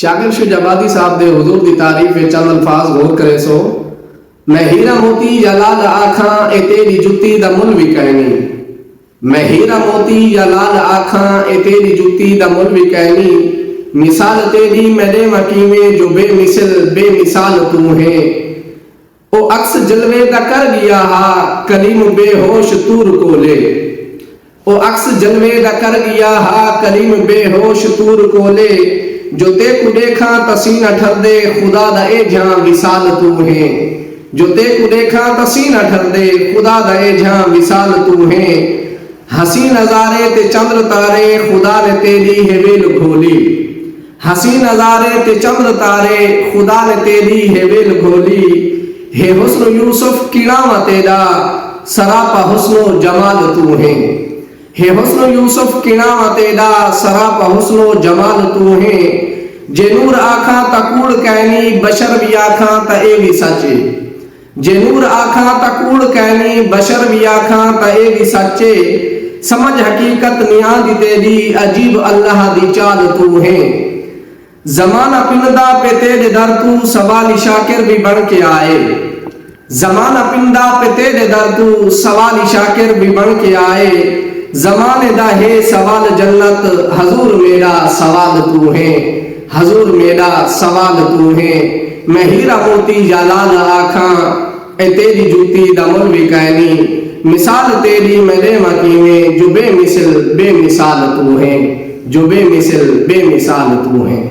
شاکر شجابادی صاحب دے حضور دی تعریف چند الفاظ غور کرے سو. میں ہیرا موتی یا لال آکھاں اے تیری جتی دا مل بھی کہنی. میں ہیرا موتی یا لال آکھاں اے تیری جتی دا مل بھی کہنی. مثال تیری میرے مکیمے جو بے مثال تو ہے. او عکس جلوے دا کر گیا ہا کلیم بے ہوش تور کو لے. او عکس جلوے دا کر گیا ہا کلیم بے ہوش تور کو لے. جو تے کو دیکھا تسینہ ٹھر دے خدا دا اے جہاں وصال تو ہے. جو تے کو دیکھا تسینہ ٹھر دے خدا دا اے جہاں وصال تو ہے. ہنسی نظارے تے چندر تارے خدا نے تیری ہے ویل کھولی. ہنسی نظارے تے چندر تارے خدا نے تیری ہے ویل کھولی. ہے حسن یوسف کی نام تیرا سراپا حسن و جمال تو ہے. ہے حسن یوسف کی نام تیرا سراپا حسن و جمال تو ہے. جے نور آکھاں تا کوڑ کہنی بشر بھی آکھاں تا اے بھی سچے. جے نور آکھاں تا کوڑ کہنی بشر بھی آکھاں تا اے بھی سچے. سمجھ حقیقت نیاں دی تیری عجیب اللہ دی چال تو ہے. زمانہ پندہ پہ تیرے در تو سوالی شاکر بھی بن کے آئے. زمانہ پندہ پہ تیرے در تو سوالی شاکر بھی بن کے آئے. زمانے دا ہے سوال جنت حضور میرا سوال تو ہے. حضور میرا سوال تو ہے. میں ہیرا موتی یا لال آکھاں اے تیری جوتی دا مل بھی کہنی. مثال تیری میرے مکیمے جو بے مثال تو ہے. جو بے مثال تو ہے.